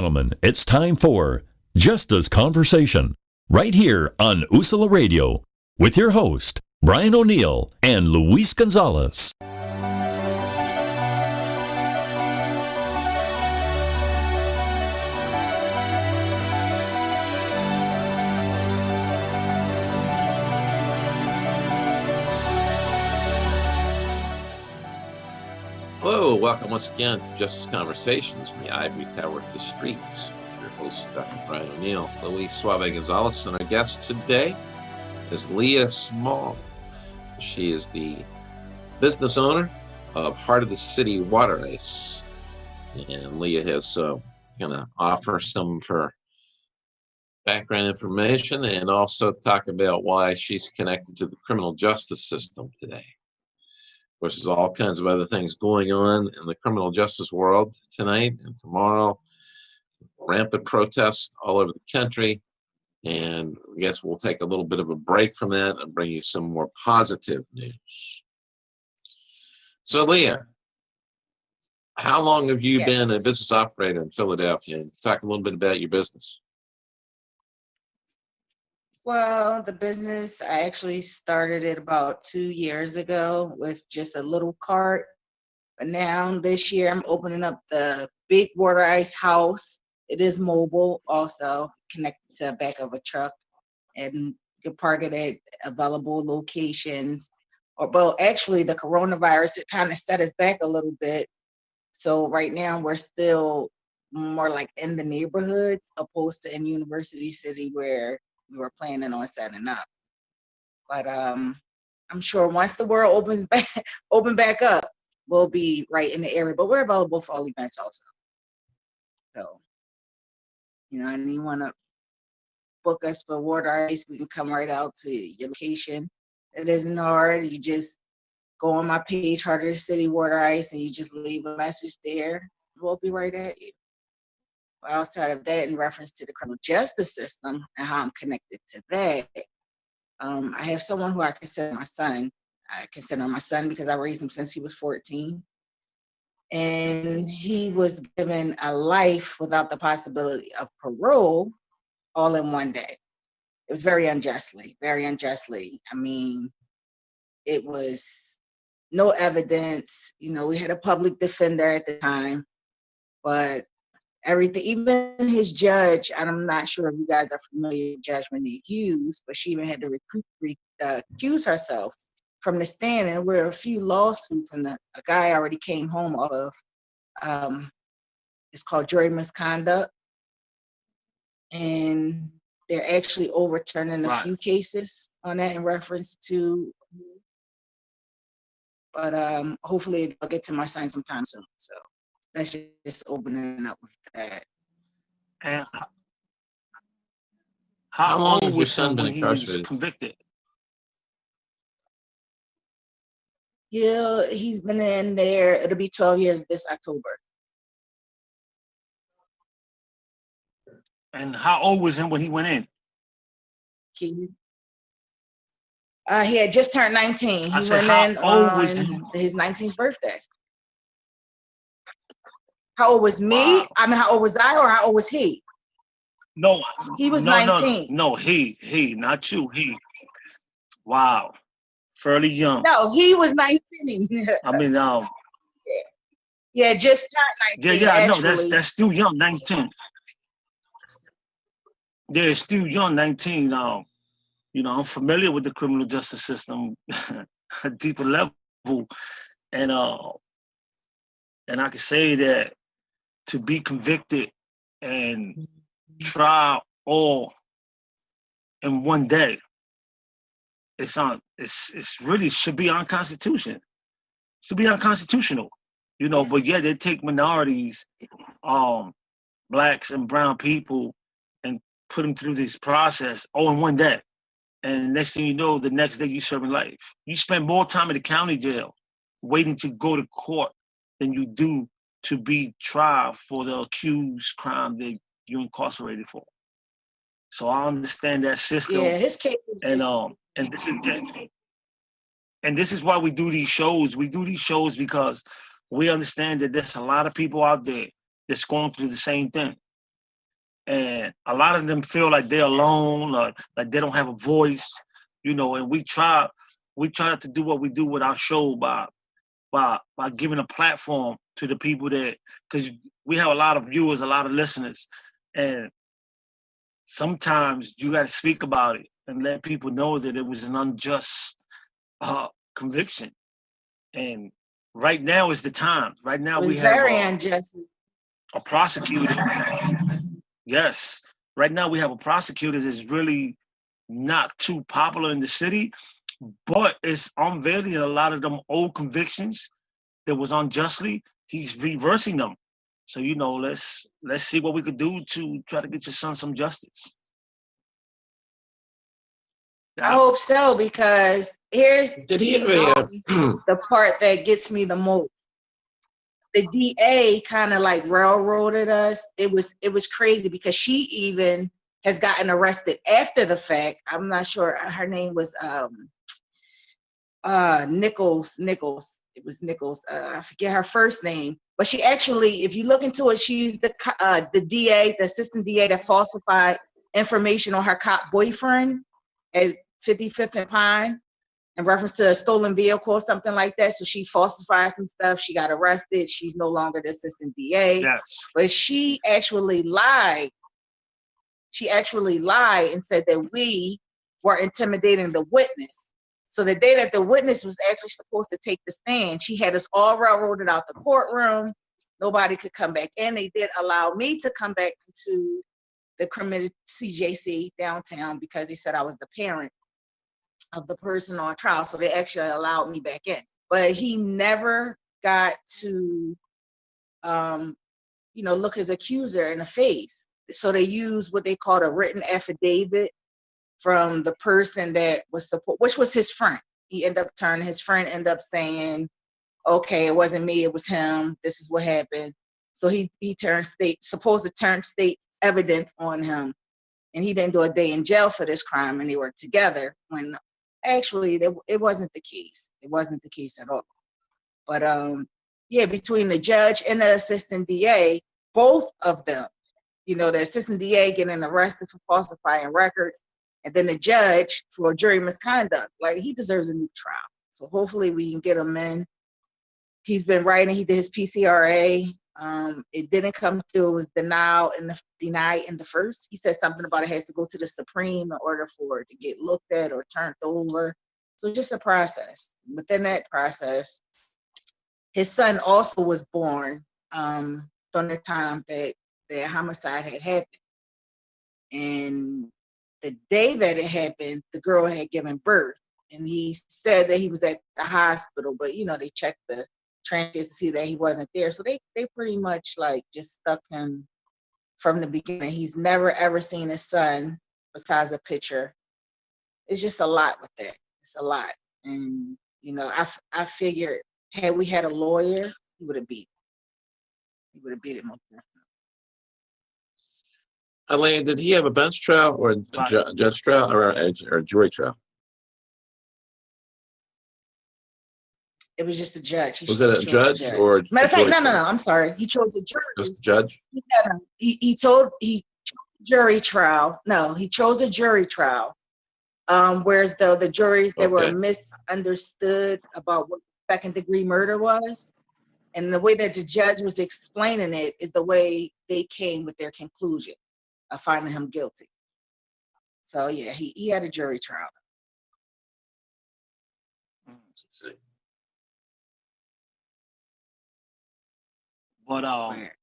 Gentlemen, it's time for Justice Conversation, right here on Usala Radio, with your host, Brian O'Neill and Luis Gonzalez. Hello, welcome once again to Justice Conversations from the Ivory Tower of the Streets. Your host, Dr. Brian O'Neill, Luis Suave Gonzalez, and our guest today is Leah Small. She is the business owner of Heart of the City Water Ice. And Leah has going to offer some of her background information and also talk about why she's connected to the criminal justice system today. Of course, there's all kinds of other things going on in the criminal justice world tonight and tomorrow. Rampant protests all over the country. And I guess we'll take a little bit of a break from that and bring you some more positive news. So, Leah, how long have you been a business operator in Philadelphia? Talk a little bit about your business. Well, the business, I actually started it about 2 years ago with just a little cart. But now this year I'm opening up the big water ice house. It is mobile, also connected to the back of a truck. And you can park it at available locations. Well, actually the coronavirus, it kind of set us back a little bit. So right now we're still more like in the neighborhoods opposed to in University City where we were planning on setting up. But I'm sure once the world open back up, we'll be right in the area. But we're available for all events also. So, and you want to book us for water ice, we can come right out to your location. It isn't hard. You just go on my page, Heart of the City Water Ice, and you just leave a message there. We'll be right at you. Outside of that, in reference to the criminal justice system and how I'm connected to that, I have someone who I consider my son. I consider him my son because I raised him since he was 14. And he was given a life without the possibility of parole all in one day. It was very unjustly, very unjustly. I mean, it was no evidence. We had a public defender at the time, but everything, even his judge, and I'm not sure if you guys are familiar with judgment they use, but she even had to recuse herself from the stand. And there were a few lawsuits, and a guy already came home off of, it's called jury misconduct. And they're actually overturning a few cases on that in reference to, but hopefully I'll get to my son sometime soon. So that's just opening up with that. And how long has your son been incarcerated? Convicted? Yeah, he's been in there. It'll be 12 years this October. And how old was him when he went in? He had just turned 19. He went in on his 19th birthday. How old was me? Wow. I mean, how old was I, or how old was he? No, he was 19. No, he, not you. He. Wow, fairly young. No, he was 19. I mean, yeah, just turned 19. Yeah, I know that's still young, 19. Yeah, it's still young, 19. I'm familiar with the criminal justice system at a deeper level, and I can say that to be convicted and try all in one day, it's really should be unconstitutional. It should be unconstitutional, But yeah, they take minorities, blacks and brown people, and put them through this process all in one day. And next thing you know, the next day you're serving life. You spend more time in the county jail waiting to go to court than you do to be tried for the accused crime that you're incarcerated for. So I understand that system. Yeah, his case. And this is why we do these shows. We do these shows because we understand that there's a lot of people out there that's going through the same thing. And a lot of them feel like they're alone, like they don't have a voice, you know, and we try to do what we do with our show by giving a platform to the people that, because we have a lot of viewers, a lot of listeners, and sometimes you got to speak about it and let people know that it was an unjust conviction. And right now is the time. Right now It was we have very unjust. a prosecutor. Yes. Right now we have a prosecutor that's really not too popular in the city, but it's unveiling a lot of them old convictions that was unjustly. He's reversing them. So, you know, let's see what we could do to try to get your son some justice. I hope so, because here's Did he have the part that gets me the most. The DA kind of like railroaded us. It was crazy because she even has gotten arrested after the fact. I'm not sure, her name was Nichols. It was Nichols. I forget her first name, but she actually, if you look into it, she's the DA, the assistant DA that falsified information on her cop boyfriend at 55th and Pine in reference to a stolen vehicle or something like that. So she falsified some stuff. She got arrested. She's no longer the assistant DA. Yes. But she actually lied. She actually lied and said that we were intimidating the witness. So the day that the witness was actually supposed to take the stand, she had us all railroaded out the courtroom. Nobody could come back in. They did allow me to come back to the criminal CJC downtown because they said I was the parent of the person on trial. So they actually allowed me back in. But he never got to, look his accuser in the face. So they used what they called a written affidavit from the person that was which was his friend. His friend ended up saying, okay, it wasn't me, it was him. This is what happened. So he supposed to turn state evidence on him. And he didn't do a day in jail for this crime, and they were together when actually it wasn't the case. It wasn't the case at all. But between the judge and the assistant DA, both of them, the assistant DA getting arrested for falsifying records, and then the judge for jury misconduct. Like, he deserves a new trial. So hopefully we can get him in. He's been writing. He did his PCRA. It didn't come through. It was denied in the first. He said something about it has to go to the Supreme in order for it to get looked at or turned over. So just a process. Within that process, his son also was born during the time that the homicide had happened. And the day that it happened, the girl had given birth. And he said that he was at the hospital, but they checked the transcripts to see that he wasn't there. So they pretty much like just stuck him from the beginning. He's never ever seen his son besides a picture. It's just a lot with that. It's a lot. And I figured had we had a lawyer, he would have beat it. He would have beat it most definitely. Elaine, did he have a bench trial or a judge trial or a jury trial? It was just a judge. Was it a judge or? Matter of fact, no. I'm sorry. He chose a jury. Just a judge? He chose a jury trial. No, he chose a jury trial. Whereas the juries, they were misunderstood about what second degree murder was. And the way that the judge was explaining it is the way they came with their conclusion of finding him guilty. So yeah, he had a jury trial.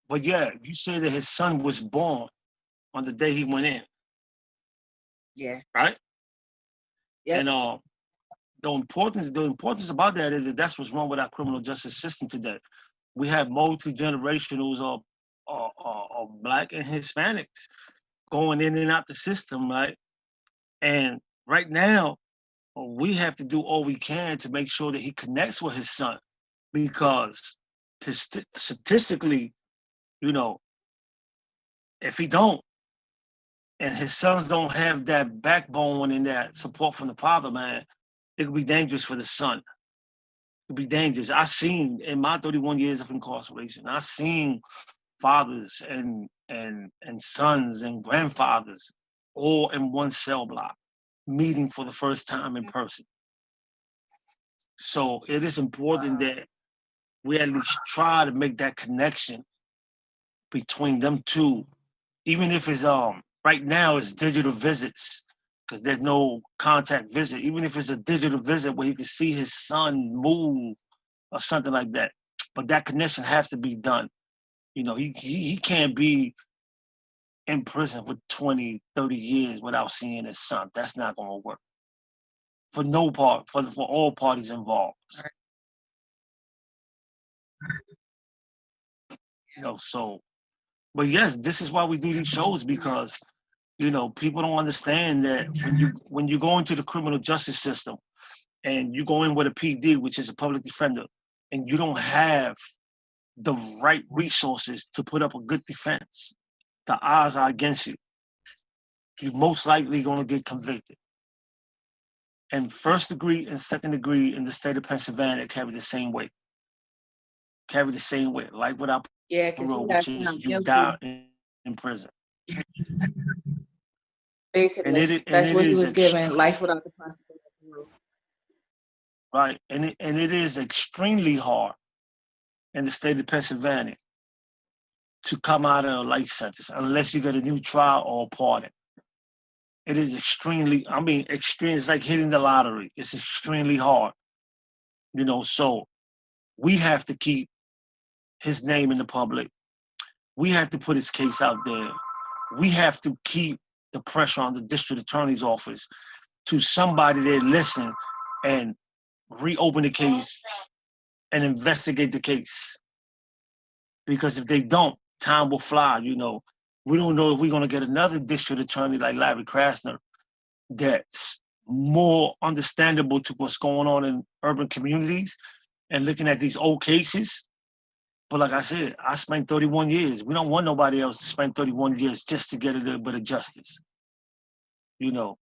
But yeah, you say that his son was born on the day he went in. Yeah. Right? Yeah. And the importance about that is that that's what's wrong with our criminal justice system today. We have multi-generationals of Black and Hispanics going in and out the system, right? And right now, we have to do all we can to make sure that he connects with his son, because statistically, if he don't, and his sons don't have that backbone and that support from the father, man, it could be dangerous for the son. It could be dangerous. I seen in my 31 years of incarceration, I seen fathers and and sons and grandfathers all in one cell block, meeting for the first time in person. So it is important that we at least try to make that connection between them two, even if it's right now it's digital visits, because there's no contact visit. Even if it's a digital visit where he can see his son move or something like that, but that connection has to be done. You know, he can't be in prison for 20, 30 years without seeing his son. That's not going to work for no part, for all parties involved. You know, so, but yes, this is why we do these shows, because, you know, people don't understand that when you go into the criminal justice system and you go in with a PD, which is a public defender, and you don't have the right resources to put up a good defense, the odds are against you. You're most likely going to get convicted. And first degree and second degree in the state of Pennsylvania carry the same weight. Like without parole, which is you die in prison. Basically, that's what he was given, life without the possibility of parole. Right, and it is extremely hard in the state of Pennsylvania to come out of a life sentence unless you get a new trial or a pardon. It is extreme. It's like hitting the lottery. It's extremely hard, you know. So we have to keep his name in the public. We have to put his case out there. We have to keep the pressure on the district attorney's office to somebody that listen and reopen the case and investigate the case. Because if they don't, time will fly, you know. We don't know if we're going to get another district attorney like Larry Krasner that's more understandable to what's going on in urban communities and looking at these old cases. But like I said, I spent 31 years. We don't want nobody else to spend 31 years just to get a little bit of justice, you know.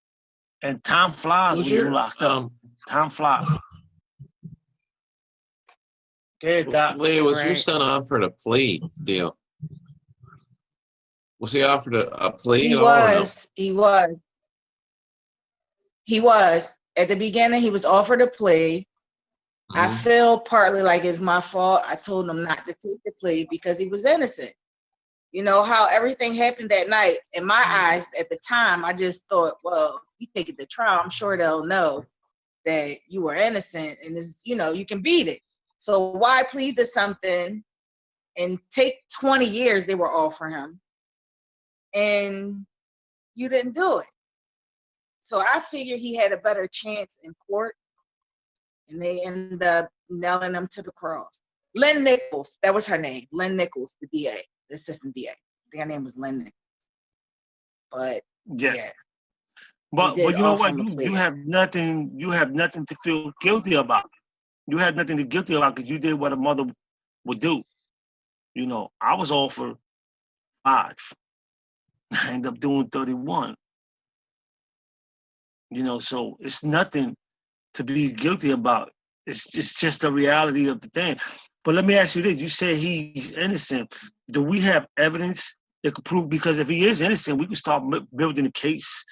And time flies when you're locked up. Time flies. Lee, was your son offered a plea deal? Was he offered a plea? He was. At the beginning, he was offered a plea. I feel partly like it's my fault. I told him not to take the plea because he was innocent. You know how everything happened that night. In my eyes, at the time, I just thought, well, you take it to trial, I'm sure they'll know that you were innocent, and you can beat it. So why plead to something and take 20 years they were offering him, and you didn't do it? So I figured he had a better chance in court, and they ended up nailing him to the cross. Lynn Nichols, that was her name. Lynn Nichols, the DA, the assistant DA. I think her name was Lynn Nichols. But yeah. But you know what? You have nothing to feel guilty about. You had nothing to guilty about because you did what a mother would do. You know, I was offered 5. I ended up doing 31. You know, so it's nothing to be guilty about. It's just the reality of the thing. But let me ask you this. You said he's innocent. Do we have evidence that could prove? Because if he is innocent, we can start building a case.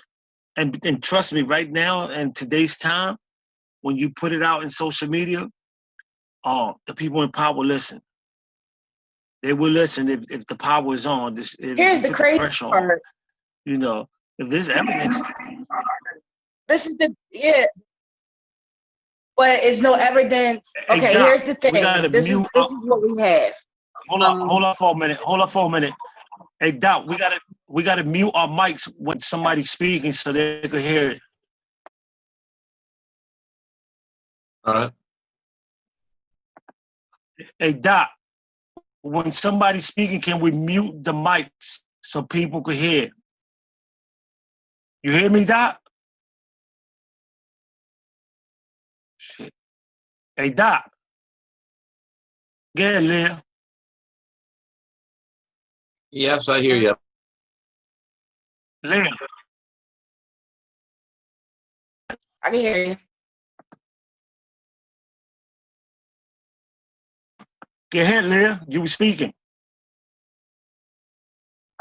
And trust me, right now, in today's time, when you put it out in social media, the people in power will listen. They will listen if the power is on. Here's the crazy part. You know, if there's evidence. This is but it's no evidence. Okay, hey, Doc, here's the thing. This is what we have. Hold on for a minute. Hey Doc, we gotta mute our mics when somebody's speaking so they can hear it. All right. Hey Doc, when somebody's speaking, can we mute the mics so people can hear? You hear me, Doc? Shit. Hey, Doc. Get in there. Yes, I hear you. Leah. I can hear you. Get ahead, Leah. You were speaking.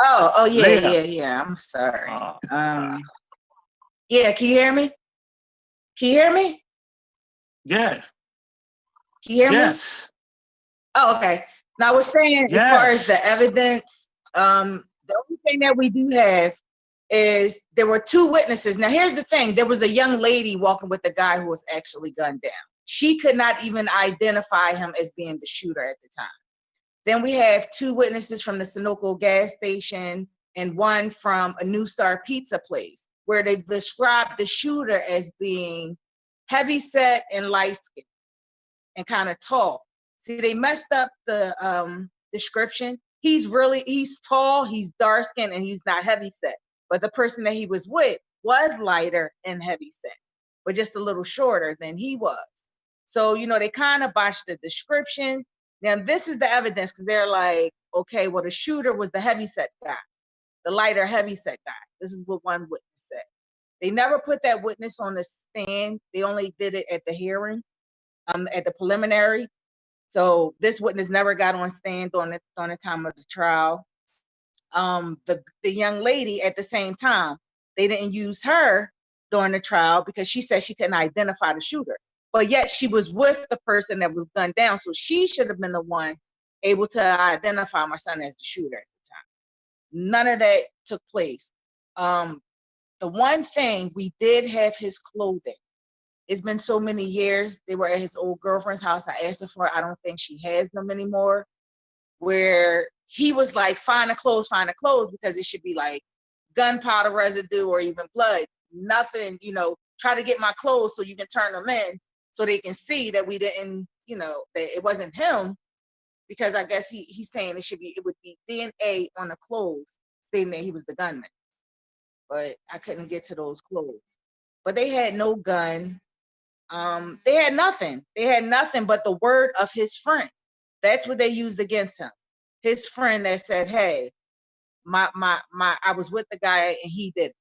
Oh, yeah, Leah. yeah. I'm sorry. Uh, Yeah, can you hear me? Can you hear me? yeah. Can you hear me? Yes. Oh, okay. Now I was saying, as far as the Yes. evidence, the only thing that we do have is there were two witnesses. Now here's the thing: there was a young lady walking with the guy who was actually gunned down. She could not even identify him as being the shooter at the time. Then we have two witnesses from the Sunoco gas station and one from a New Star pizza place, where they described the shooter as being heavy set and light skinned and kind of tall. See, they messed up the description. He's tall, he's dark skinned, and he's not heavy set. But the person that he was with was lighter and heavy set, but just a little shorter than he was. So, they kind of botched the description. Now, this is the evidence, because they're like, okay, well, the shooter was the heavy set guy, the lighter heavy set guy. This is what one witness said. They never put that witness on the stand. They only did it at the hearing, at the preliminary. So this witness never got on stand during the time of the trial. The young lady at the same time, they didn't use her during the trial because she said she couldn't identify the shooter. But yet she was with the person that was gunned down, so she should have been the one able to identify my son as the shooter at the time. None of that took place. The one thing we did have his clothing. It's been so many years. They were at his old girlfriend's house. I asked her for it. I don't think she has them anymore. Where he was like, find the clothes, because it should be like gunpowder residue or even blood. Nothing, try to get my clothes so you can turn them in so they can see that we didn't, that it wasn't him. Because I guess he's saying it would be DNA on the clothes stating that he was the gunman. But I couldn't get to those clothes. But they had no gun. They had nothing. They had nothing but the word of his friend. That's what they used against him. His friend that said, "Hey, I was with the guy and he did it."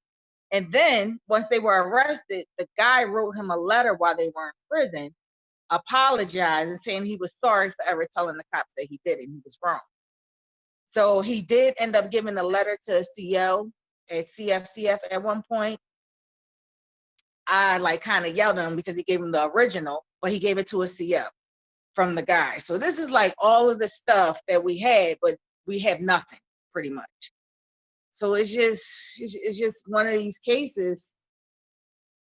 And then once they were arrested, the guy wrote him a letter while they were in prison, apologizing, saying he was sorry for ever telling the cops that he did it. He was wrong. So he did end up giving a letter to a CL at CFCF at one point. I like kind of yelled at him because he gave him the original, but he gave it to a CF from the guy. So this is like all of the stuff that we had, but we have nothing pretty much. So it's just one of these cases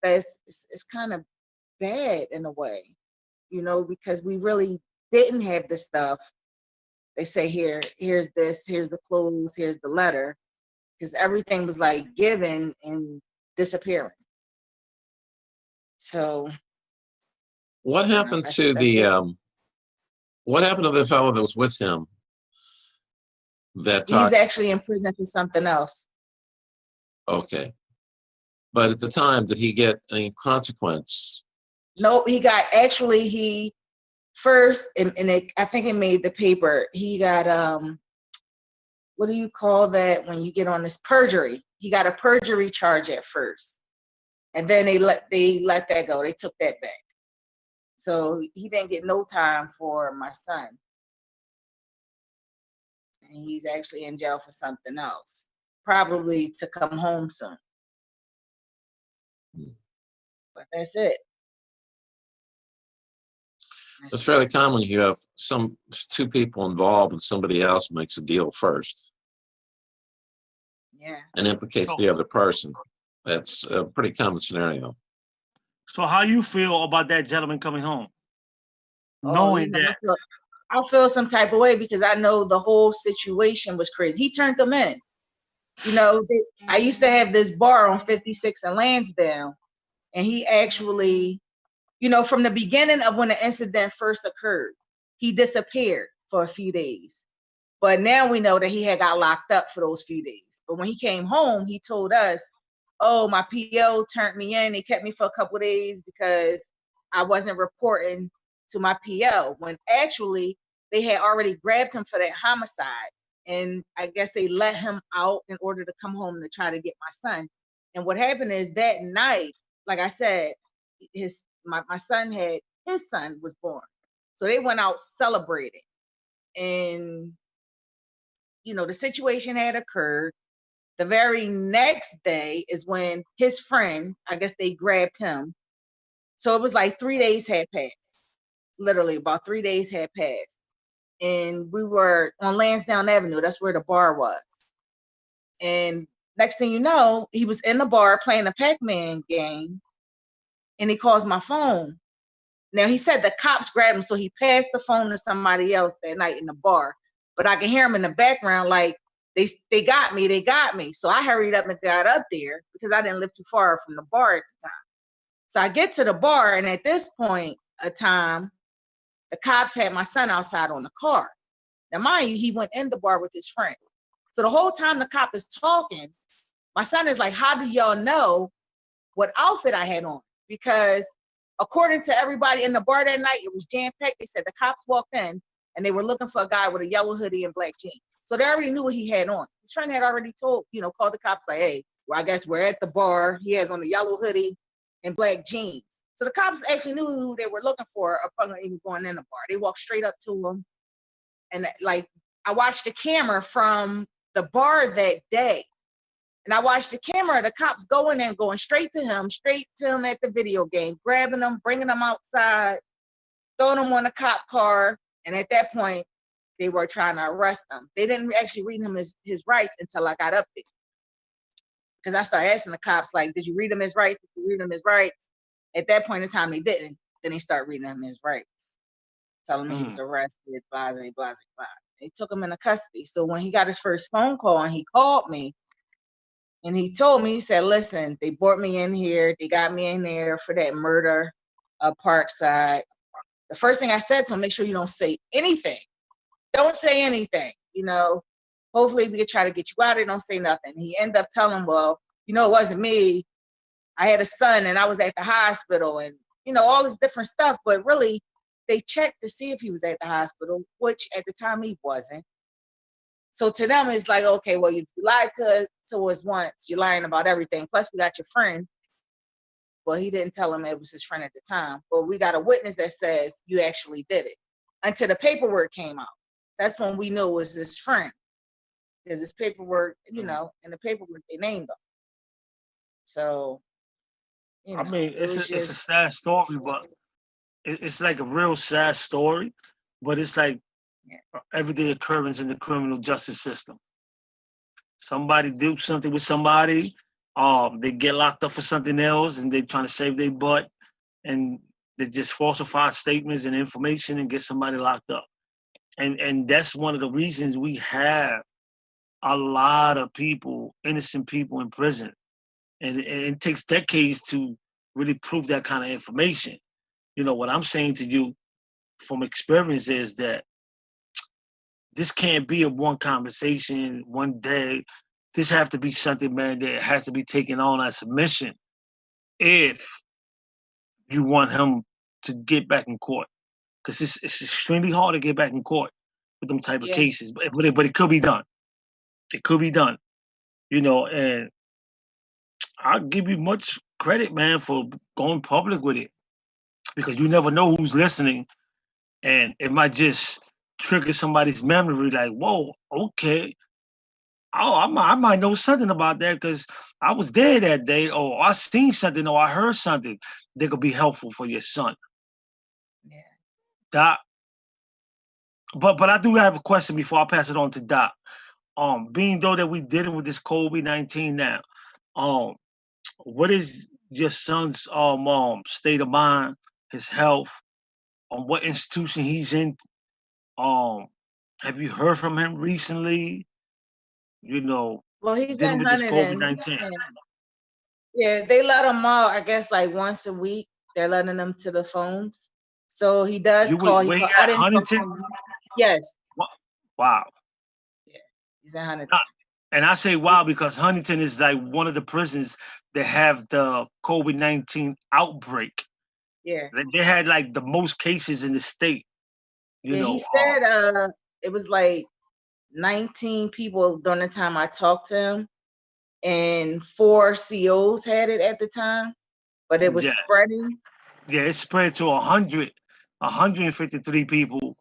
that's it's kind of bad in a way, because we really didn't have the stuff. They say here's this, here's the clothes, here's the letter, because everything was like given and disappearing. So What happened to what happened to the fellow that was with him? He's actually in prison for something else. Okay. But at the time, did he get any consequence? No, he first, I think it made the paper. He got, what do you call that when you get on this perjury? He got a perjury charge at first. And then they let that go. They took that back. So he didn't get no time for my son. And he's actually in jail for something else, probably to come home soon. But that's it. It's fairly common. You have two people involved and somebody else makes a deal first. Yeah. And implicates the other person. That's a pretty common scenario. So how you feel about that gentleman coming home? Knowing that. I feel some type of way because I know the whole situation was crazy. He turned them in. I used to have this bar on 56 and Lansdowne, and he actually, from the beginning of when the incident first occurred, he disappeared for a few days. But now we know that he had got locked up for those few days. But when he came home, he told us, "Oh, my PO turned me in. They kept me for a couple of days because I wasn't reporting to my PO." When actually they had already grabbed him for that homicide. And I guess they let him out in order to come home to try to get my son. And what happened is that night, like I said, my son his son was born. So they went out celebrating. And the situation had occurred. The very next day is when his friend, I guess they grabbed him. So it was like 3 days had passed. Literally about 3 days had passed. And we were on Lansdowne Avenue. That's where the bar was. And next thing you know, he was in the bar playing a Pac-Man game. And he calls my phone. Now, he said the cops grabbed him, so he passed the phone to somebody else that night in the bar. But I can hear him in the background like, they got me. So I hurried up and got up there because I didn't live too far from the bar at the time. So I get to the bar, and at this point of time, the cops had my son outside on the car. Now, mind you, he went in the bar with his friend. So the whole time the cop is talking, my son is like, how do y'all know what outfit I had on? Because according to everybody in the bar that night, it was jam-packed. They said the cops walked in and they were looking for a guy with a yellow hoodie and black jeans. So they already knew what he had on. His friend had already called the cops like, hey, well, I guess we're at the bar. He has on a yellow hoodie and black jeans. So the cops actually knew who they were looking for upon even going in the bar. They walked straight up to him. And like, I watched the camera from the bar that day. And I watched the camera, the cops going in, going straight to him at the video game, grabbing him, bringing him outside, throwing him on a cop car. And at that point, they were trying to arrest him. They didn't actually read him his rights until I got up there. Because I started asking the cops, like, did you read him his rights? Did you read him his rights? At that point in time, they didn't. Then they started reading him his rights, telling me he was arrested, blah, blah, blah, blah. They took him into custody. So when he got his first phone call and he called me, and he told me, he said, listen, they brought me in here. They got me in there for that murder of Parkside. The first thing I said to him, make sure you don't say anything. Don't say anything. Hopefully we could try to get you out of it. Don't say nothing. He ended up telling, well, it wasn't me. I had a son and I was at the hospital and, all this different stuff. But really, they checked to see if he was at the hospital, which at the time he wasn't. So to them, it's like, okay, well, you lied to us once. You're lying about everything. Plus, we got your friend. Well, he didn't tell him it was his friend at the time. But we got a witness that says you actually did it. Until the paperwork came out. That's when we knew it was his friend. Because his paperwork, in the paperwork, they named him. So, I mean, it's a sad story, but it's like a real sad story. But it's like everyday occurrence in the criminal justice system. Somebody do something with somebody, they get locked up for something else, and they're trying to save their butt, and they just falsify statements and information and get somebody locked up. And that's one of the reasons we have a lot of people, innocent people in prison. And it takes decades to really prove that kind of information. What I'm saying to you from experience is that this can't be a one conversation, one day. This have to be something, man, that has to be taken on as a mission if you want him to get back in court. Because it's extremely hard to get back in court with them type of cases. But it could be done. It could be done. And I'll give you much credit, man, for going public with it. Because you never know who's listening. And it might just trigger somebody's memory like, whoa, okay. Oh, I might know something about that because I was there that day, or I seen something, or I heard something that could be helpful for your son. Yeah. Doc. But I do have a question before I pass it on to Doc. Being though that we dealing with this COVID-19 now, what is your son's state of mind, his health, what institution he's in? Have you heard from him recently? Well, he's dealing in with this Huntington. COVID-19. Yeah, they let him out, I guess, like once a week. They're letting him to the phones. So he does call. Where he at, Huntington? Yes. Wow. Yeah, he's in Huntington. And I say wow because Huntington is like one of the prisons that have the COVID-19 outbreak. Yeah. They had like the most cases in the state. He said it was like 19 people during the time I talked to him, and 4 COs had it at the time, but it was spreading. Yeah, it spread to 153 people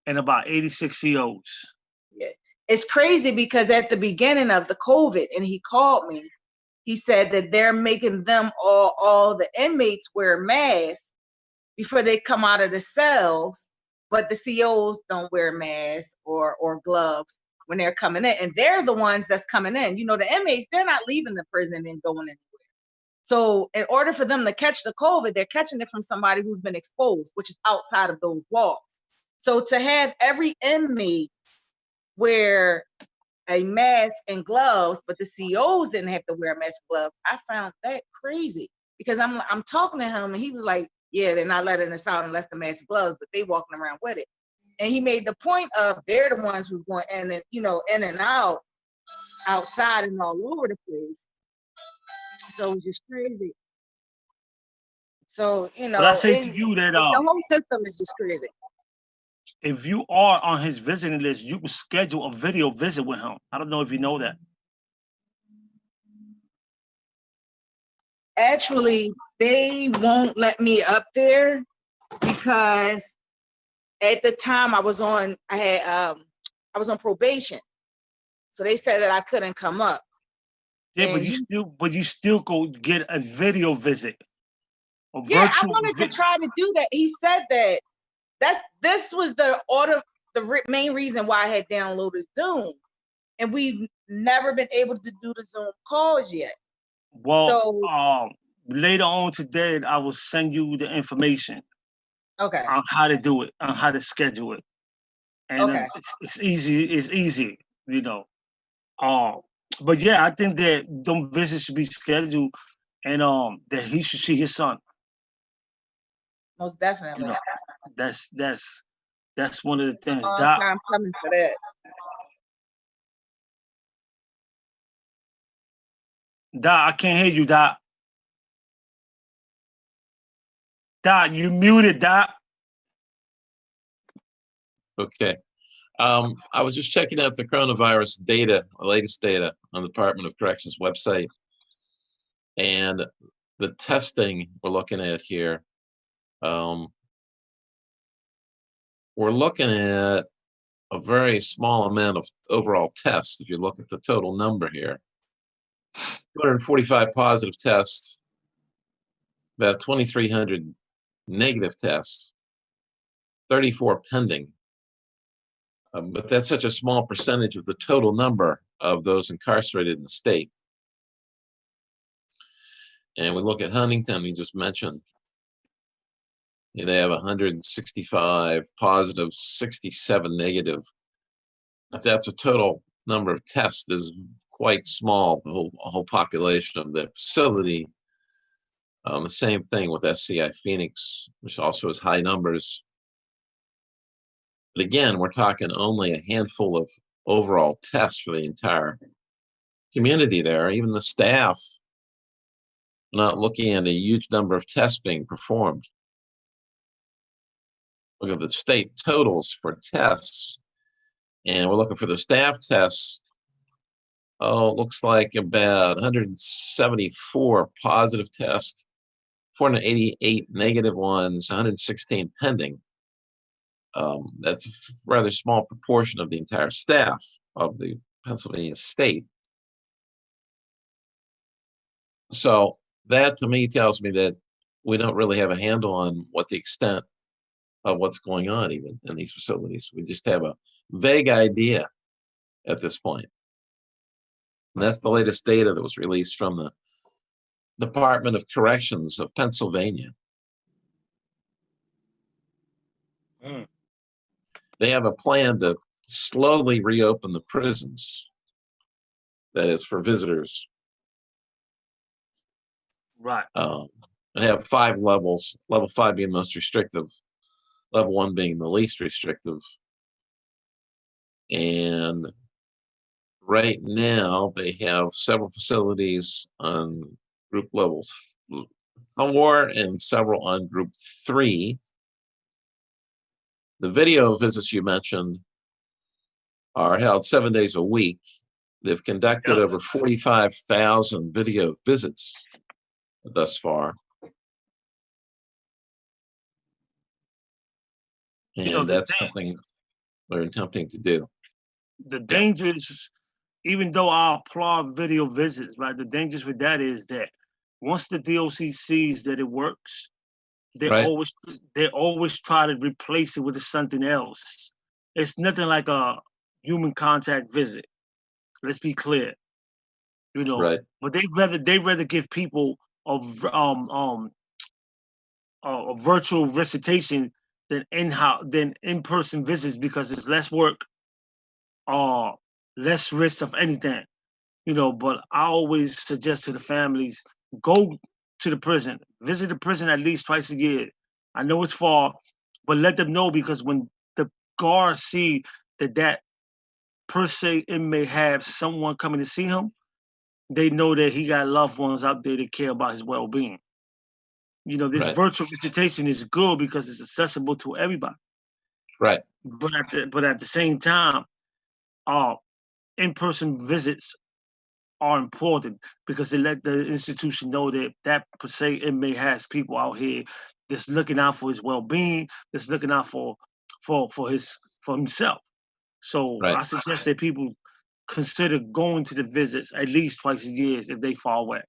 and about 86 COs. Yeah. it's crazy because at the beginning of the COVID, and he called me, he said that they're making them all the inmates wear masks before they come out of the cells, but the COs don't wear masks or gloves when they're coming in, and they're the ones that's coming in. You know, the inmates, they're not leaving the prison and going anywhere. So in order for them to catch the COVID, they're catching it from somebody who's been exposed, which is outside of those walls. So to have every inmate wear a mask and gloves, but the COs didn't have to wear a mask and gloves, I found that crazy, because I'm talking to him and he was like, yeah, they're not letting us out unless the mask and gloves, but they walking around with it. And he made the point of they're the ones who's going in and, you know, in and out, outside and all over the place. So it's just crazy. So, you know, But I say to you that the whole system is just crazy. if you are on his visiting list, you can schedule a video visit with him. I don't know if you know that. Actually, they won't let me up there because at the time I was on probation. So they said that I couldn't come up. Yeah, And but you still go get a video visit. Yeah, I wanted to try to do that. He said that this was the main reason why I had downloaded Zoom, and we've never been able to do the Zoom calls yet. Well, so later on today, I will send you the information. Okay. On how to do it, on how to schedule it, and okay. It's easy. It's easy, you know. But yeah, I think that them visits should be scheduled, and that he should see his son. Most definitely. You know, that's one of the things. Doc, I'm coming for that. Doc, I can't hear you, Doc. Doc, you muted, Doc. Okay. I was just checking out the coronavirus data, the latest data on the Department of Corrections website. And the testing we're looking at here, we're looking at a very small amount of overall tests. If you look at the total number here, 245 positive tests, about 2,300 negative tests, 34 pending. But that's such a small percentage of the total number of those incarcerated in the state. And we look at Huntington, we just mentioned, they have 165 positive, 67 negative. If that's a total number of tests, is quite small, the whole population of the facility. The same thing with SCI Phoenix, which also has high numbers. But again, we're talking only a handful of overall tests for the entire community there. Even the staff are not looking at a huge number of tests being performed. Look at the state totals for tests, and we're looking for the staff tests. Oh, it looks like about 174 positive tests, 488 negative ones, 116 pending. That's a rather small proportion of the entire staff of the Pennsylvania state. So that to me tells me that we don't really have a handle on what the extent of what's going on even in these facilities. We just have a vague idea at this point. And that's the latest data that was released from the Department of Corrections of Pennsylvania. They have a plan to slowly reopen the prisons. That is for visitors. Right. They have 5 levels, level 5 being the most restrictive, level 1 being the least restrictive. And right now they have several facilities on group levels 4 and several on group 3. The video visits you mentioned are held 7 days a week. They've conducted over 45,000 video visits thus far. And that's something they're attempting to do. The danger is, even though I applaud video visits, right? The danger with that is that once the DOC sees that it works, they Right. always try to replace it with something else. It's nothing like a human contact visit. Let's be clear, Right. But they rather give people a virtual recitation than in-person visits, because it's less work, less risk of anything. But I always suggest to the families, go to the prison, visit the prison at least twice a year. I know it's far, but let them know, because when the guards see that per se inmate have someone coming to see him, they know that he got loved ones out there that care about his well-being. This Right. virtual visitation is good because it's accessible to everybody. Right. But at the same time, in-person visits are important, because they let the institution know that per se inmate has people out here that's looking out for his well-being, that's looking out for himself. So Right. I suggest that people consider going to the visits at least twice a year if they far away.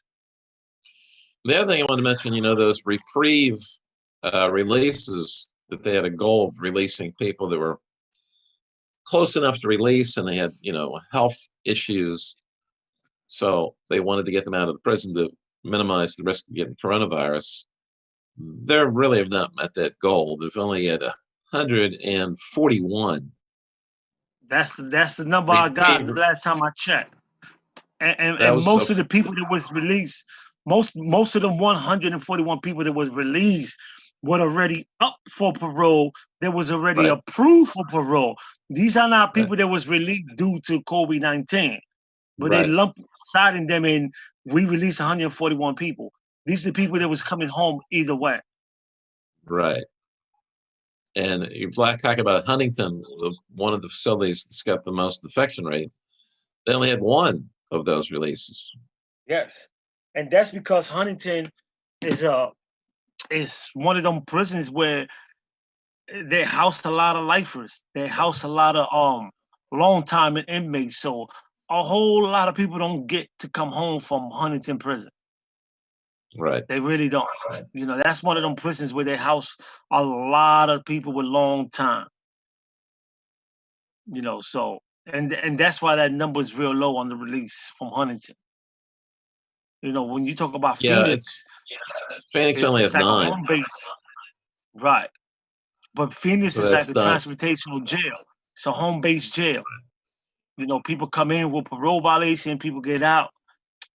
The other thing I want to mention, those reprieve releases, that they had a goal of releasing people that were close enough to release, and they had, health issues. So they wanted to get them out of the prison to minimize the risk of getting coronavirus. They really have not met that goal. They've only had 141. That's the number I got the last time I checked. And most of the people that was released, most of them 141 people that was released were already up for parole. That was already approved for parole. These are not people that was released due to COVID-19, but they lumped citing them in. We released 141 people. These are the people that was coming home either way. Right. And you talk about Huntington, one of the facilities that's got the most infection rate. They only had one of those releases. Yes, and that's because Huntington is one of them prisons where they house a lot of lifers. They house a lot of long time inmates. So a whole lot of people don't get to come home from Huntington prison. Right. They really don't. Right. That's one of them prisons where they house a lot of people with long time. So and that's why that number is real low on the release from Huntington. When you talk about Phoenix, Phoenix only has like 9. A home base. Right. But Phoenix is like a transportational jail. It's a home-based jail. People come in with parole violation, people get out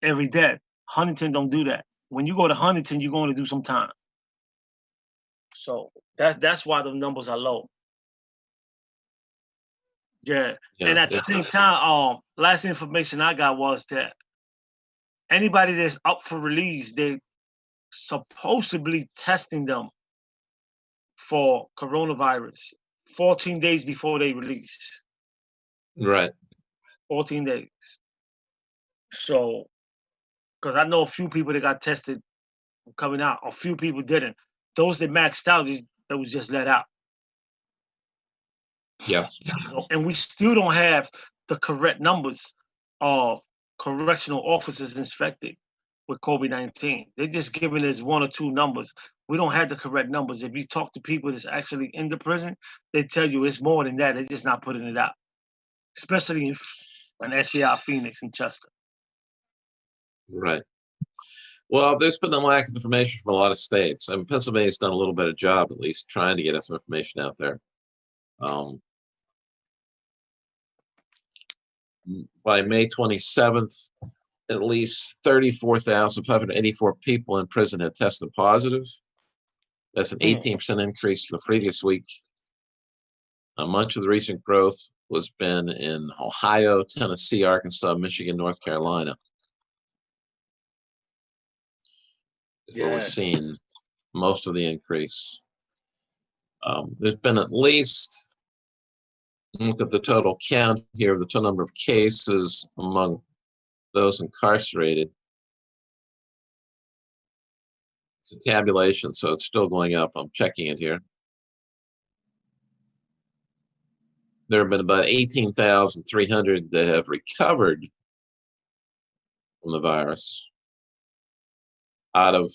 every day. Huntington don't do that. When you go to Huntington, you're going to do some time. So that's why the numbers are low. Yeah. And at the same time, last information I got was that anybody that's up for release, they supposedly testing them for coronavirus 14 days before they release. Right. 14 days. So, because I know a few people that got tested coming out, a few people didn't. Those that maxed out, that was just let out. Yes. And we still don't have the correct numbers of correctional officers infected with COVID-19. They're just giving us 1 or 2 numbers. We don't have the correct numbers. If you talk to people that's actually in the prison, they tell you it's more than that. They're just not putting it out, especially in SEI, Phoenix, and Chester. Right. Well, there's been a lack of information from a lot of states. I mean, Pennsylvania's done a little better job, at least, trying to get us some information out there. By May 27th, at least 34,584 people in prison had tested positive. That's an 18% increase from the previous week. Much of the recent growth was been in Ohio, Tennessee, Arkansas, Michigan, North Carolina. Where we're seeing most of the increase. There's been at least, look at the total count here, the total number of cases among those incarcerated. It's a tabulation, so it's still going up. I'm checking it here. there have been about 18,300 that have recovered from the virus out of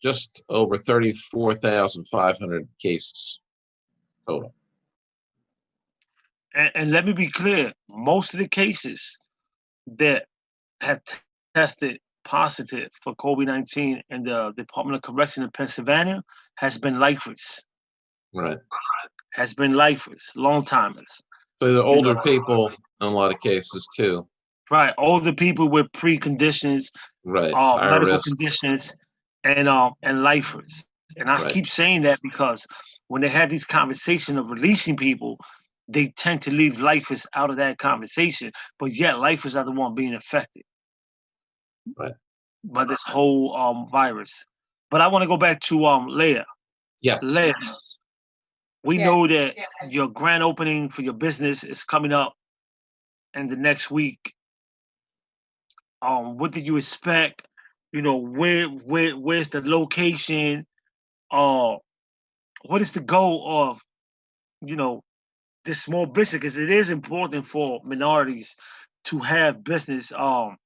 just over 34,500 cases total. And let me be clear, most of the cases that have tested positive for COVID-19 in the Department of Correction in Pennsylvania has been lifers. Right. Has been lifers, long timers. So the older people in a lot of cases too. Right, older people with preconditions, right, medical risk. conditions, and lifers. And I keep saying that because when they have these conversations of releasing people, they tend to leave lifers out of that conversation, but yet lifers are the one being affected by this whole virus. But I want to go back to Leah. Yes. Leah, we know that your grand opening for your business is coming up in the next week. What did you expect? You know, where's the location? What is the goal of, you know, this small business? Because it is important for minorities to have business coming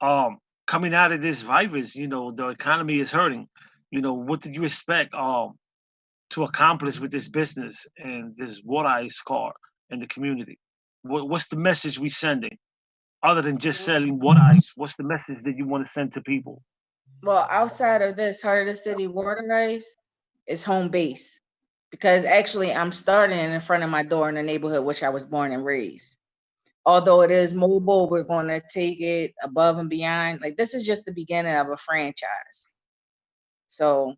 out of this virus. You know, the economy is hurting. You know, what did you expect to accomplish with this business and this water ice car in the community? What's the message we sending? Other than just selling water ice, what's the message that you want to send to people? Well, outside of this, Heart of the City water ice is home base, because actually I'm starting in front of my door in the neighborhood which I was born and raised. Although it is mobile, we're going to take it above and beyond. Like, this is just the beginning of a franchise. So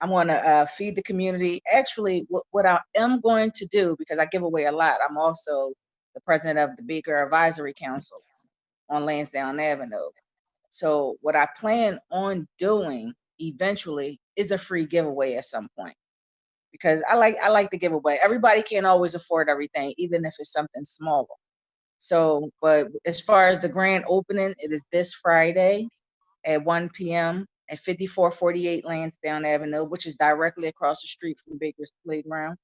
I'm going to feed the community. Actually, what I am going to do, because I give away a lot, I'm also the president of the Baker Advisory Council on Lansdowne Avenue. So what I plan on doing eventually is a free giveaway at some point, because I like to give away. Everybody can't always afford everything, even if it's something small. So, but as far as the grand opening, it is this Friday at 1 p.m. at 5448 Lansdowne Avenue, which is directly across the street from Baker's Playground.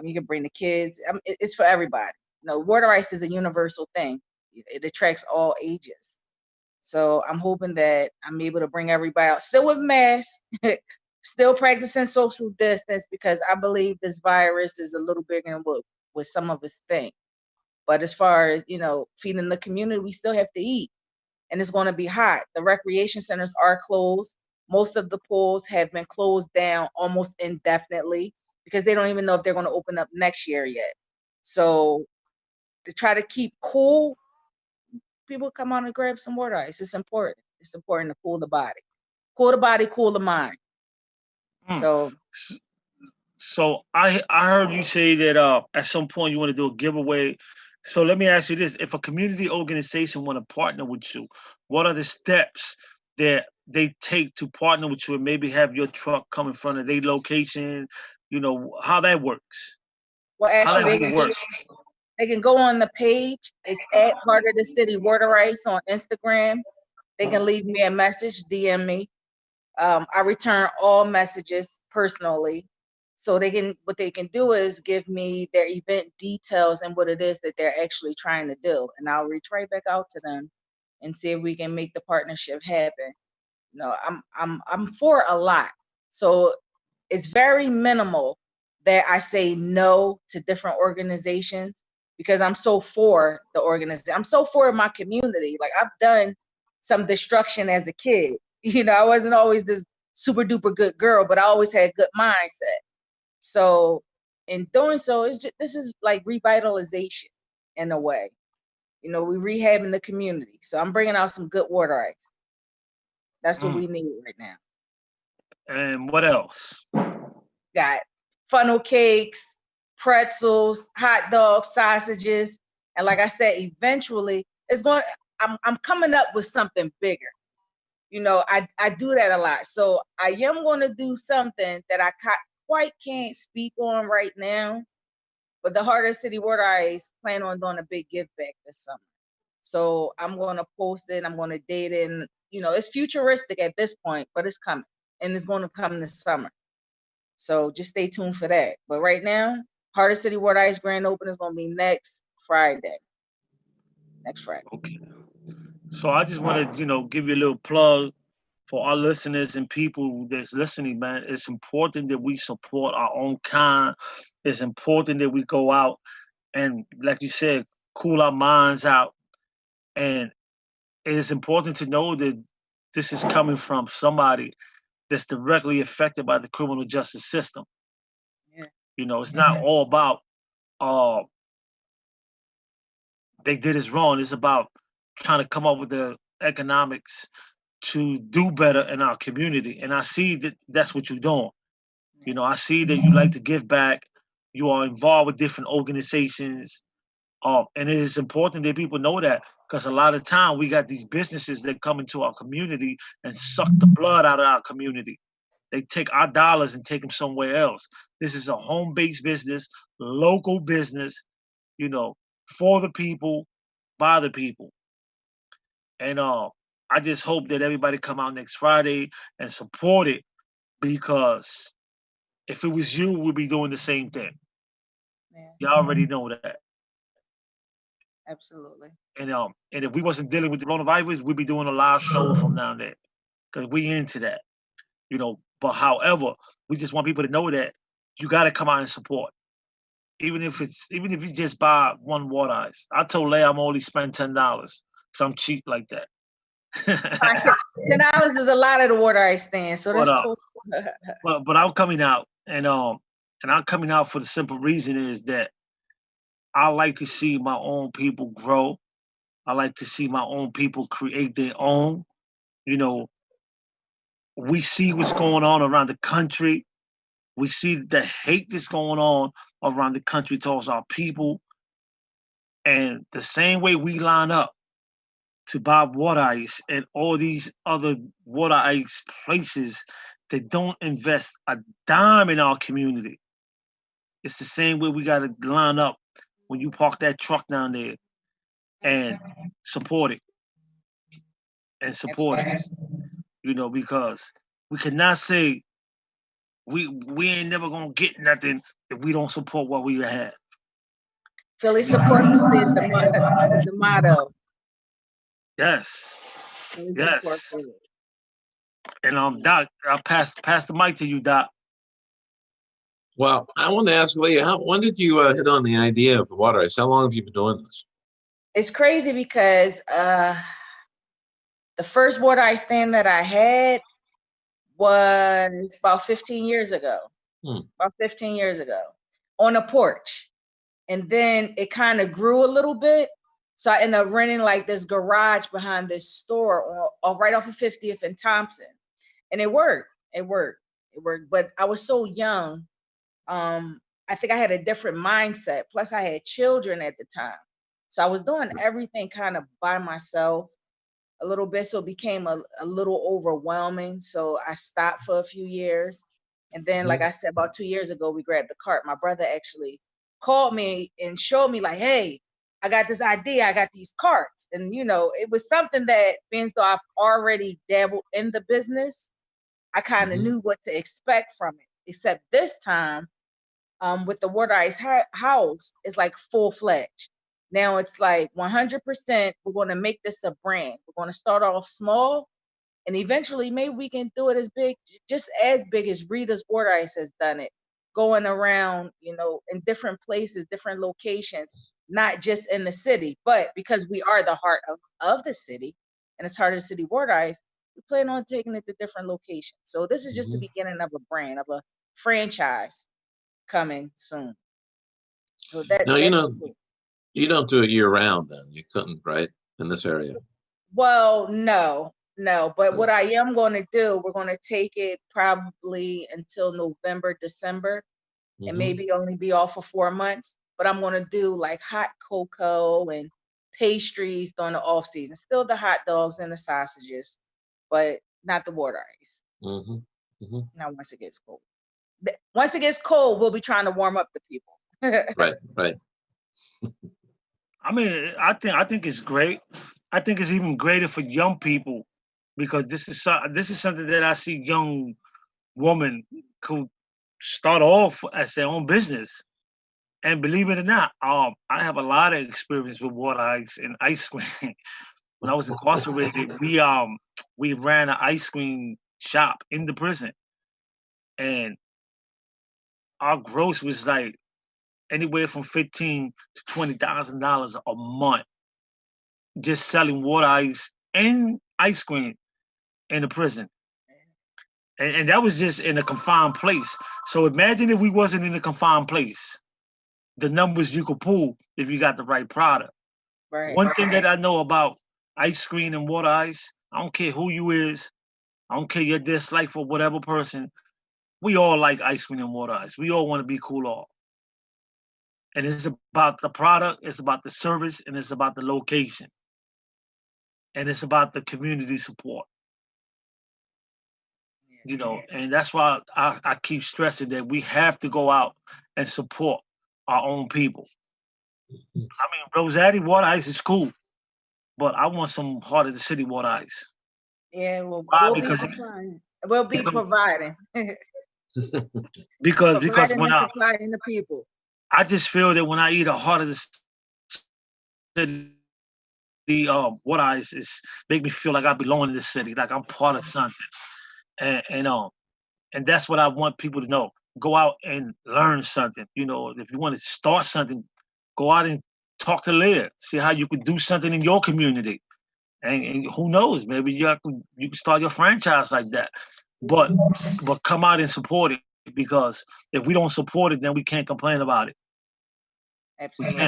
You can bring the kids. It's for everybody. You know, water ice is a universal thing. It attracts all ages. So I'm hoping that I'm able to bring everybody out, still with masks, still practicing social distance, because I believe this virus is a little bigger than what some of us think. But as far as, you know, feeding the community, we still have to eat. And it's going to be hot. The recreation centers are closed. Most of the pools have been closed down almost indefinitely, because they don't even know if they're going to open up next year yet. So to try to keep cool, people come on and grab some water ice. It's important. It's important to cool the body. Cool the body, cool the mind. So I heard you say that at some point you want to do a giveaway. So let me ask you this: if a community organization want to partner with you, what are the steps that they take to partner with you and maybe have your truck come in front of their location? You know how that works. Well, actually, they can go on the page. It's at Heart of the City Water Ice on Instagram. They can leave me a message, DM me. I return all messages personally. So what they can do is give me their event details and what it is that they're actually trying to do. And I'll reach right back out to them and see if we can make the partnership happen. You know, I'm for a lot. So it's very minimal that I say no to different organizations, because I'm so for the organization. I'm so for my community. Like, I've done some destruction as a kid. You know, I wasn't always this super duper good girl, but I always had good mindset. So in doing so, this is like revitalization in a way. You know, we're rehabbing the community. So I'm bringing out some good water ice. That's what we need right now. And what else? Got funnel cakes, pretzels, hot dogs, sausages. And like I said, eventually I'm coming up with something bigger. You know, I do that a lot. So I am going to do something that I quite can't speak on right now. But the Heart of the City Water Ice plan on doing a big give back this summer. So I'm going to post it. I'm going to date it. And, you know, it's futuristic at this point, but it's coming. And it's going to come this summer. So just stay tuned for that. But right now, Heart of City Water Ice grand opening is going to be next Friday. Okay. So I just want to, give you a little plug for our listeners and people that's listening, man. It's important that we support our own kind. It's important that we go out and, like you said, cool our minds out. And it is important to know that this is coming from somebody that's directly affected by the criminal justice system. Yeah. It's not all about they did us wrong. It's about trying to come up with the economics to do better in our community. And I see that that's what you're doing. I see that you like to give back. You are involved with different organizations. And it is important that people know that, because a lot of time we got these businesses that come into our community and suck the blood out of our community. They take our dollars and take them somewhere else. This is a home-based business, local business, for the people, by the people. And I just hope that everybody come out next Friday and support it, because if it was you, we'd be doing the same thing. Yeah. You already know that. Absolutely. And if we wasn't dealing with the coronavirus, we'd be doing a live show from down there, because we into that. But however, we just want people to know that you got to come out and support. Even if you just buy one water ice. I told Leigh I'm only spend $10 because I'm cheap like that. $10 is a lot at the water ice stand, so that's cool. but I'm coming out, and I'm coming out for the simple reason is that I like to see my own people grow. I like to see my own people create their own. We see what's going on around the country. We see the hate that's going on around the country towards our people. And the same way we line up to buy water ice and all these other water ice places that don't invest a dime in our community, it's the same way we got to line up when you park that truck down there and support it. And support it. Because we cannot say we ain't never gonna get nothing if we don't support what we have. Philly support Philly is the motto. Yes. Philly Yes. support Philly. And Doc, I'll pass the mic to you, Doc. Well, I want to ask Leigh, when did you hit on the idea of the water ice? How long have you been doing this? It's crazy because the first water ice stand that I had was about 15 years ago. About 15 years ago on a porch. And then it kind of grew a little bit. So I ended up renting like this garage behind this store right off of 50th and Thompson. And it worked. But I was so young. I think I had a different mindset. Plus I had children at the time. So I was doing everything kind of by myself a little bit. So it became a little overwhelming. So I stopped for a few years. And then, like I said, about 2 years ago, we grabbed the cart. My brother actually called me and showed me like, hey, I got this idea. I got these carts. And, it was something that, being though I've already dabbled in the business, I kind of knew what to expect from it. Except this time, with the water ice house, it's like full-fledged. Now it's like 100%, we're going to make this a brand. We're going to start off small. And eventually, maybe we can do it as big, just as big as Rita's Water Ice has done it, going around, in different places, different locations, not just in the city, but because we are the heart of the city, and it's Heart of the City Water Ice, we plan on taking it to different locations. So this is just the beginning of a brand, of a franchise coming soon. So now, you don't do it year round then. You couldn't, right? In this area. Well, no. But what I am going to do, we're going to take it probably until November, December, and maybe only be off for 4 months. But I'm going to do like hot cocoa and pastries during the off season. Still the hot dogs and the sausages, but not the water ice. Now, once it gets cold. Once it gets cold, we'll be trying to warm up the people. Right. I mean, I think it's great. I think it's even greater for young people, because this is something that I see young women could start off as their own business. And believe it or not, I have a lot of experience with water ice and ice cream. When I was incarcerated, we ran an ice cream shop in the prison, and our gross was like anywhere from $15,000 to $20,000 a month, just selling water ice and ice cream in the prison. And that was just in a confined place. So imagine if we wasn't in a confined place, the numbers you could pull if you got the right product. Right. One thing that I know about ice cream and water ice, I don't care who you is, I don't care your dislike for whatever person, we all like ice cream and water ice. We all want to be cool off. And it's about the product, it's about the service, and it's about the location. And it's about the community support. You know, and that's why I keep stressing that we have to go out and support our own people. I mean, Rosati water ice is cool, but I want some Heart of the City water ice. Yeah, well, Why? we'll be supplying. We'll be providing. because Providing when and supplying the people. I just feel that when I eat a Heart of the City water ice is make me feel like I belong in this city, like I'm part of something. And that's what I want people to know. Go out and learn something. You know, if you want to start something, go out and talk to Leah. See how you could do something in your community. And who knows, maybe you can start your franchise like that. But come out and support it, because if we don't support it, then we can't complain about it. Absolutely.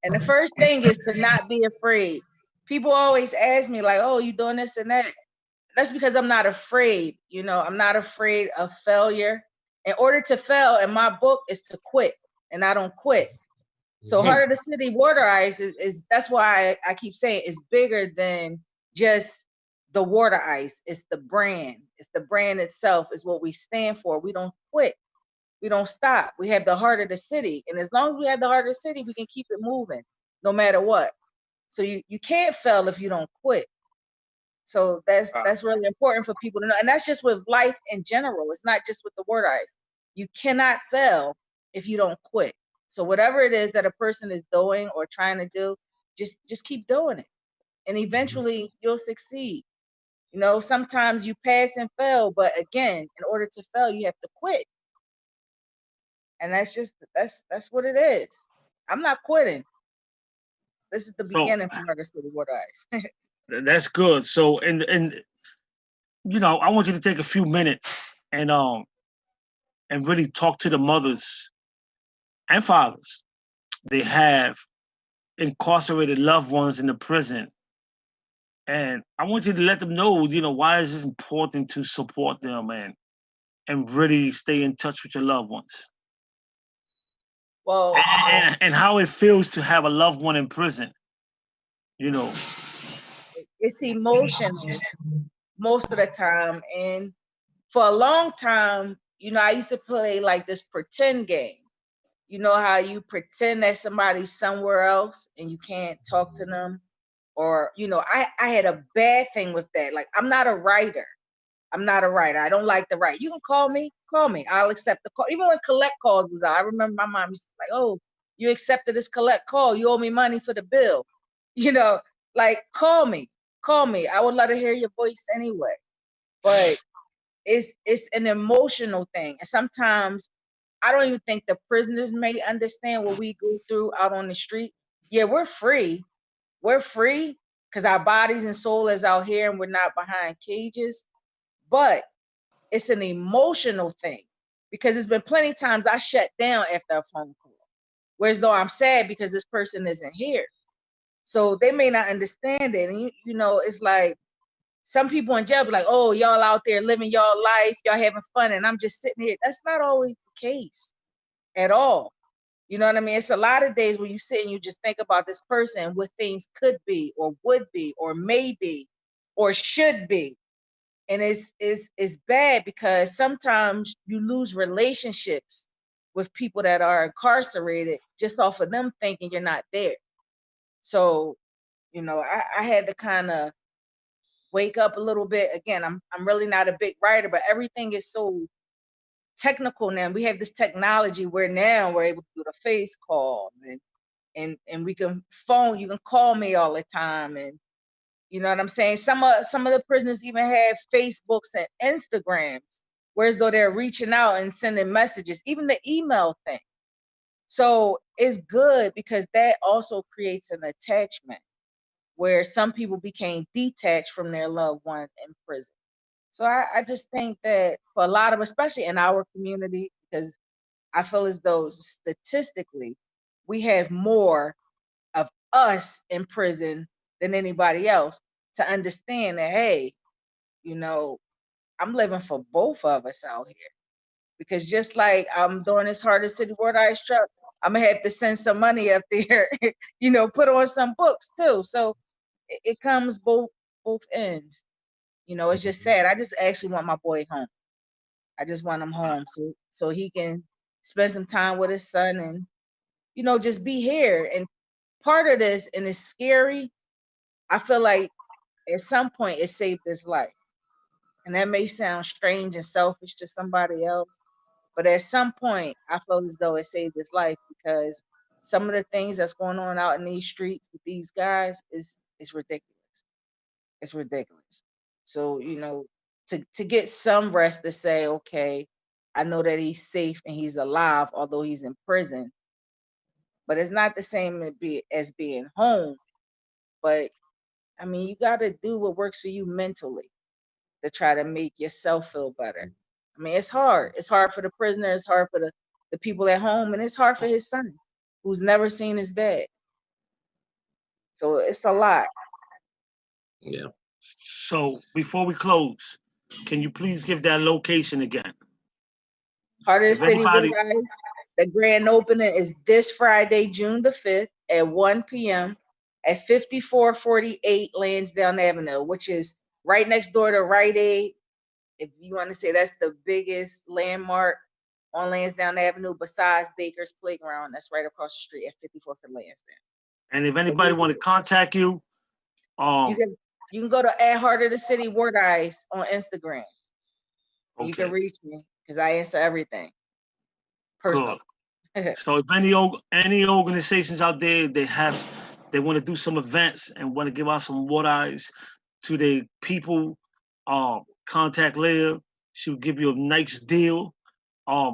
And the first thing is to not be afraid. People always ask me like, "Oh, you doing this and that?" That's because I'm not afraid. You know, I'm not afraid of failure. In order to fail in my book is to quit, and I don't quit. So Heart of the City water ice is that's why I keep saying it's bigger than just the water ice. It's the brand. It's the brand itself is what we stand for. We don't quit. We don't stop. We have the heart of the city. And as long as we have the heart of the city, we can keep it moving no matter what. So you can't fail if you don't quit. So that's really important for people to know. And that's just with life in general. It's not just with the water ice. You cannot fail if you don't quit. So whatever it is that a person is doing or trying to do, just keep doing it. And eventually you'll succeed. You know, sometimes you pass and fail, but again, in order to fail, you have to quit. And that's what it is. I'm not quitting. This is the beginning for Heart of City water ice. That's good. So and you know, I want you to take a few minutes and really talk to the mothers and fathers. They have incarcerated loved ones in the prison. And I want you to let them know, you know, why is it important to support them and really stay in touch with your loved ones. Well, and how it feels to have a loved one in prison. You know, it's emotional most of the time. And for a long time, you know, I used to play like this pretend game. You know how you pretend that somebody's somewhere else and you can't talk to them? Or, you know, I had a bad thing with that. Like, I'm not a writer. I don't like to write. You can call me. I'll accept the call. Even when collect calls was out, I remember my mom used to be like, "Oh, you accepted this collect call. You owe me money for the bill." You know, like, call me. I would love to hear your voice anyway. But it's an emotional thing. And sometimes I don't even think the prisoners may understand what we go through out on the street. Yeah, we're free. We're free because our bodies and soul is out here and we're not behind cages. But it's an emotional thing, because there's been plenty of times I shut down after a phone call, whereas though I'm sad because this person isn't here. So they may not understand it. And you know, it's like some people in jail be like, "Oh, y'all out there living y'all life, y'all having fun," and I'm just sitting here. That's not always the case at all. You know what I mean? It's a lot of days when you sit and you just think about this person and what things could be or would be or maybe or should be. And it's bad because sometimes you lose relationships with people that are incarcerated just off of them thinking you're not there. So, you know, I had to kind of wake up a little bit. Again, I'm really not a big writer, but everything is so technical now. We have this technology where now we're able to do the face calls and we can phone. You can call me all the time, and you know what I'm saying. Some of the prisoners even have Facebooks and Instagrams, whereas though they're reaching out and sending messages, even the email thing. So it's good because that also creates an attachment where some people became detached from their loved one in prison. So I just think that for a lot of, especially in our community, because I feel as though statistically we have more of us in prison than anybody else, to understand that, hey, you know, I'm living for both of us out here. Because just like I'm doing this Heart of the City Water Ice truck, I'm gonna have to send some money up there, you know, put on some books too. So it comes both ends. You know, it's just sad. I just actually want my boy home. I just want him home so he can spend some time with his son and, you know, just be here. And part of this, and it's scary, I feel like at some point it saved his life. And that may sound strange and selfish to somebody else, but at some point I feel as though it saved his life, because some of the things that's going on out in these streets with these guys is ridiculous. It's ridiculous. So, you know, to get some rest, to say, okay, I know that he's safe and he's alive, although he's in prison, but it's not the same as being home. But I mean, you got to do what works for you mentally to try to make yourself feel better. I mean, it's hard. It's hard for the prisoner. It's hard for the people at home, and it's hard for his son, who's never seen his dad. So it's a lot. Yeah. So before we close, can you please give that location again? Heart of the If City anybody- Water Ice. The grand opening is this Friday, June the 5th at 1 p.m. at 5448 Lansdowne Avenue, which is right next door to Rite Aid. If you want to say that's the biggest landmark on Lansdowne Avenue besides Baker's Playground, that's right across the street at 54 for Lansdowne. And if anybody want to contact you, You can go to Heart of the City Water Ice on Instagram. Okay. You can reach me because I answer everything. Personally. So if any organizations out there, they want to do some events and want to give out some water ice to their people, contact Leah. She'll give you a nice deal.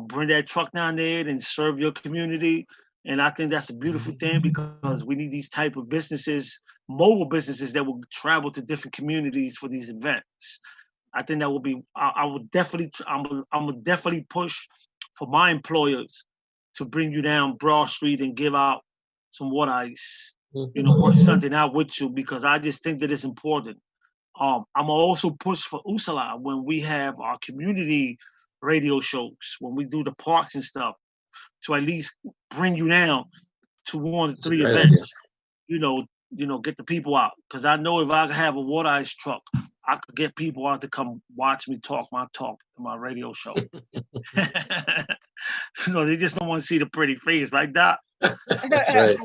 Bring that truck down there and serve your community. And I think that's a beautiful thing, because we need these type of businesses, mobile businesses, that will travel to different communities for these events. I think that will be. I would definitely. I'm gonna definitely push for my employers to bring you down Broad Street and give out some water ice. You know, work something out with you, because I just think that it's important. I'm gonna also push for Usala when we have our community radio shows, when we do the parks and stuff, to at least bring you down to 1 to 3 events. You know, get the people out. Because I know if I have a water ice truck, I could get people out to come watch me talk in my radio show. You know, they just don't want to see the pretty face, right, Doc? That's right.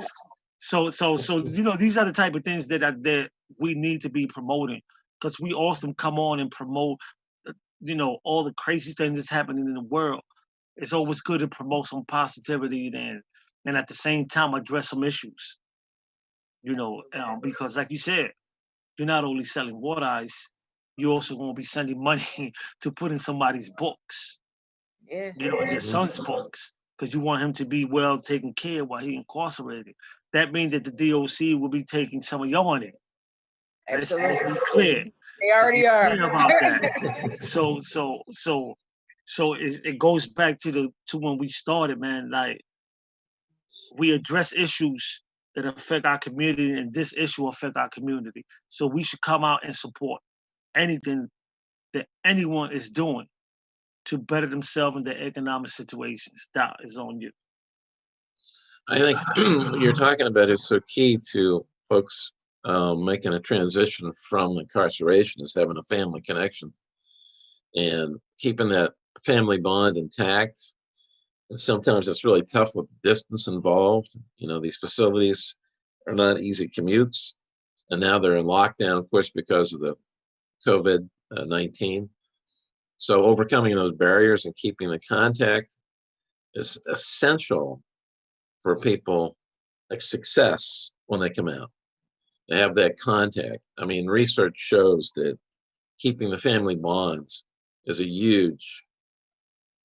So, you know, these are the type of things that we need to be promoting, because we also come on and promote, you know, all the crazy things that's happening in the world. It's always good to promote some positivity and at the same time address some issues. You know, because like you said, you're not only selling water ice, you're also going to be sending money to put in somebody's books. Yeah. You know, in your son's books, because you want him to be well taken care of while he's incarcerated. That means that the DOC will be taking some of your money. Let's be clear. They already are. About that. So it goes back to when we started, man. Like, we address issues that affect our community, and this issue affect our community. So we should come out and support anything that anyone is doing to better themselves in their economic situations. That is on you. I think what you're talking about is so key to folks making a transition from incarceration, is having a family connection and keeping that family bond intact. And sometimes it's really tough with the distance involved. You know, these facilities are not easy commutes, and now they're in lockdown, of course, because of the COVID-19. So overcoming those barriers and keeping the contact is essential for people like success when they come out. They have that contact. I mean, research shows that keeping the family bonds is a huge,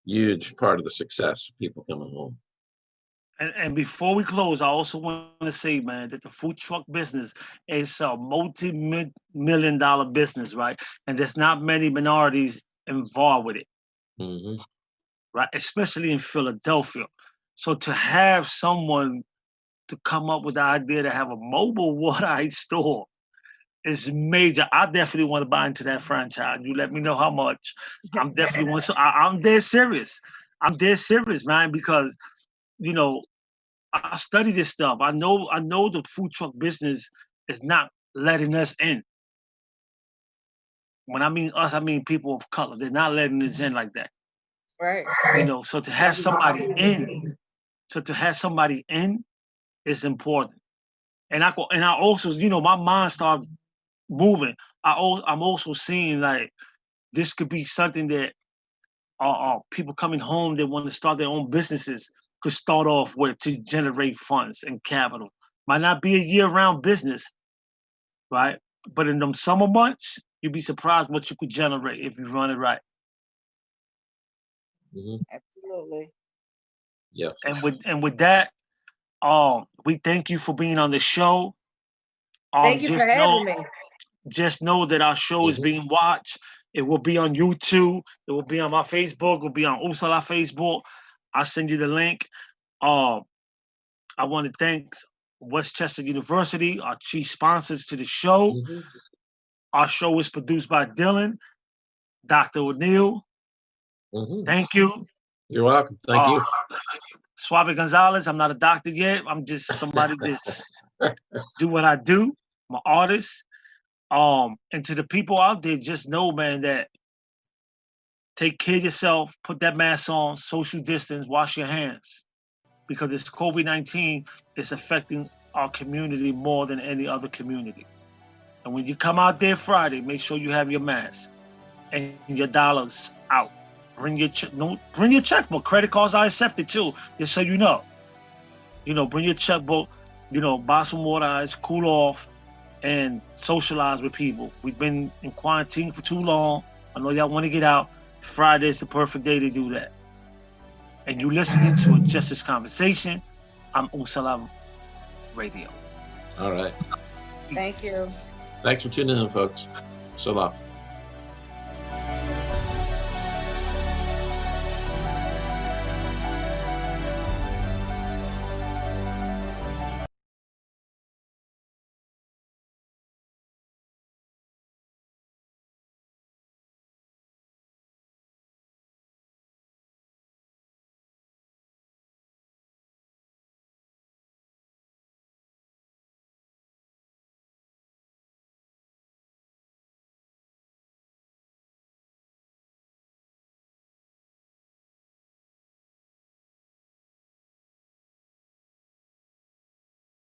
huge part of the success of people coming home. And before we close, I also want to say, man, that the food truck business is a multi-million-dollar business, right? And there's not many minorities involved with it, Mm-hmm. right? Especially in Philadelphia. So to have someone to come up with the idea to have a mobile water ice store is major. I definitely want to buy into that franchise. You let me know how much. I'm definitely want to. I'm dead serious. I'm dead serious, man, because you know, I study this stuff. I know the food truck business is not letting us in. When I mean us, I mean people of color. They're not letting us in like that. Right. You know, so to have somebody in is important. And I also, you know, my mind started moving. I'm also seeing like this could be something that people coming home that want to start their own businesses could start off with to generate funds and capital. Might not be a year-round business, right? But in them summer months, you'd be surprised what you could generate if you run it right. Mm-hmm. Absolutely. Yeah. And with that, we thank you for being on the show. Thank you for having me. Just know that our show is being watched. It will be on YouTube. It will be on my Facebook. It will be on Usala Facebook. I'll send you the link. I want to thank Westchester University, our chief sponsors to the show. Mm-hmm. Our show is produced by Dylan, Dr. O'Neill. Mm-hmm. Thank you. You're welcome. Thank you. Suave Gonzalez. I'm not a doctor yet. I'm just somebody that's do what I do. I'm an artist. And to the people out there, just know, man, that take care of yourself, put that mask on, social distance, wash your hands. Because this COVID-19 is affecting our community more than any other community. And when you come out there Friday, make sure you have your mask and your dollars out. Bring your checkbook. Credit cards are accepted too, just so you know. You know, bring your checkbook, you know, buy some water ice, cool off, and socialize with people. We've been in quarantine for too long. I know y'all want to get out. Friday is the perfect day to do that. And you listening to a Justice Conversation. I'm Usala Radio. All right. Thank you. Thanks for tuning in, folks. So long.